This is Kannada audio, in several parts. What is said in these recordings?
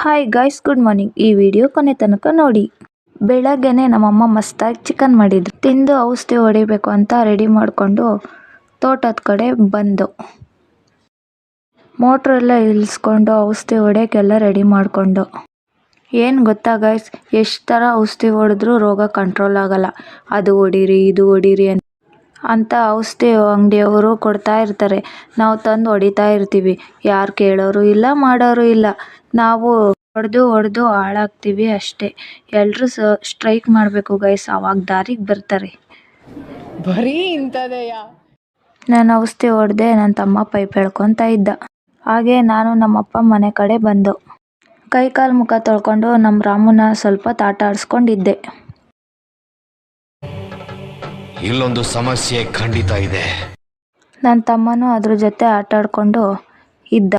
Hi guys, good morning. ಈ ವಿಡಿಯೋ ಕೊನೆ ತನಕ ನೋಡಿ. ಬೆಳಗ್ಗೆನೆ ನಮ್ಮಮ್ಮ ಮಸ್ತಾಗಿ ಚಿಕನ್ ಮಾಡಿದ್ರು. ತಿಂದು ಔಷಧಿ ಹೊಡಿಬೇಕು ಅಂತ ರೆಡಿ ಮಾಡಿಕೊಂಡು ತೋಟದ ಕಡೆ ಬಂದು ಮೋಟ್ರೆಲ್ಲ ಇಳಿಸ್ಕೊಂಡು ಔಷಧಿ ಹೊಡೆಯೋಕ್ಕೆಲ್ಲ ರೆಡಿ ಮಾಡಿಕೊಂಡು, ಏನು ಗೊತ್ತಾ ಗಾಯ್ಸ್, ಎಷ್ಟು ಥರ ಔಷಧಿ ಹೊಡೆದ್ರೂ ರೋಗ ಕಂಟ್ರೋಲ್ ಆಗಲ್ಲ. ಅದು ಹೊಡೀರಿ ಇದು ಹೊಡೀರಿ ಅಂತ ಔಷಧಿ ಅಂಗಡಿಯವರು ಕೊಡ್ತಾ ಇರ್ತಾರೆ. ನಾವು ತಂದು ಹೊಡಿತಾ ಇರ್ತೀವಿ. ಯಾರು ಕೇಳೋರು ಇಲ್ಲ, ಮಾಡೋರು ಇಲ್ಲ. ನಾವು ಹೊಡೆದು ಹಾಳಾಗ್ತೀವಿ ಅಷ್ಟೇ. ಎಲ್ಲರೂ ಸ್ಟ್ರೈಕ್ ಮಾಡಬೇಕು ಗೈಸ್, ಆವಾಗ ದಾರಿಗೆ ಬರ್ತಾರೆ. ಬರೀ ಇಂಥದೆಯಾ? ನಾನು ಔಷಧಿ ಹೊಡೆದೆ, ನನ್ನ ತಮ್ಮ ಪೈಪ್ ಎಳ್ಕೊತಾ ಇದ್ದ. ಹಾಗೆ ನಾನು ನಮ್ಮಪ್ಪ ಮನೆ ಕಡೆ ಬಂದು ಕೈ ಕಾಲು ಮುಖ ತೊಳ್ಕೊಂಡು ನಮ್ಮ ರಾಮುನ ಸ್ವಲ್ಪ ಆಟ ಆಡಿಸ್ಕೊಂಡಿದ್ದೆ. ಇಲ್ಲೊಂದು ಸಮಸ್ಯೆ ಖಂಡಿತ ಇದೆ. ನನ್ನ ತಮ್ಮನೂ ಅದ್ರ ಜೊತೆ ಆಟ ಆಡ್ಕೊಂಡು ಇದ್ದ.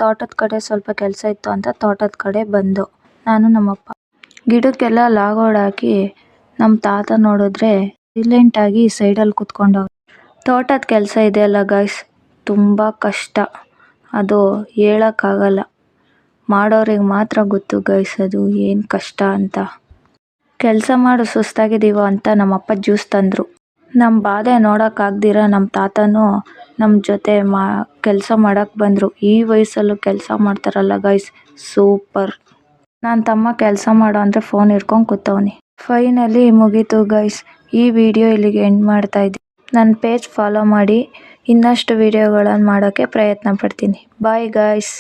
ತೋಟದ ಕಡೆ ಸ್ವಲ್ಪ ಕೆಲಸ ಇತ್ತು ಅಂತ ತೋಟದ ಕಡೆ ಬಂದು ನಾನು ನಮ್ಮಪ್ಪ ಗಿಡಕ್ಕೆಲ್ಲ ಲಾಗೋಡ್ ಹಾಕಿ ನಮ್ಮ ತಾತ ನೋಡಿದ್ರೆ ಸೈಲೆಂಟಾಗಿ ಸೈಡಲ್ಲಿ ಕೂತ್ಕೊಂಡವ್ರು. ತೋಟದ ಕೆಲಸ ಇದೆಯಲ್ಲ ಗಾಯ್ಸ್, ತುಂಬ ಕಷ್ಟ. ಅದು ಹೇಳೋಕ್ಕಾಗಲ್ಲ, ಮಾಡೋರಿಗೆ ಮಾತ್ರ ಗೊತ್ತು ಗೈಸ್ ಅದು ಏನು ಕಷ್ಟ ಅಂತ. ಕೆಲಸ ಮಾಡಿ ಸುಸ್ತಾಗಿದ್ದೀವೋ ಅಂತ ನಮ್ಮಪ್ಪ ಜ್ಯೂಸ್ ತಂದರು. ನಮ್ಮ ಬಾಧೆ ನೋಡೋಕ್ಕಾಗ್ದಿರ ನಮ್ಮ ತಾತನೂ ನಮ್ಮ ಜೊತೆ ಕೆಲಸ ಮಾಡೋಕ್ಕೆ ಬಂದರು. ಈ ವಯಸ್ಸಲ್ಲೂ ಕೆಲಸ ಮಾಡ್ತಾರಲ್ಲ ಗೈಸ್, ಸೂಪರ್. ನನ್ನ ತಮ್ಮ ಕೆಲಸ ಮಾಡೋ ಅಂದರೆ ಫೋನ್ ಹಿಡ್ಕೊಂಡು ಕೂತವನಿ. ಫೈನಲಿ ಮುಗೀತು ಗೈಸ್. ಈ ವಿಡಿಯೋ ಇಲ್ಲಿಗೆ ಎಂಡ್ ಮಾಡ್ತಾ ಇದ್ದೀನಿ. ನನ್ನ ಪೇಜ್ ಫಾಲೋ ಮಾಡಿ, ಇನ್ನಷ್ಟು ವಿಡಿಯೋಗಳನ್ನು ಮಾಡೋಕ್ಕೆ ಪ್ರಯತ್ನ ಪಡ್ತೀನಿ. Bye guys.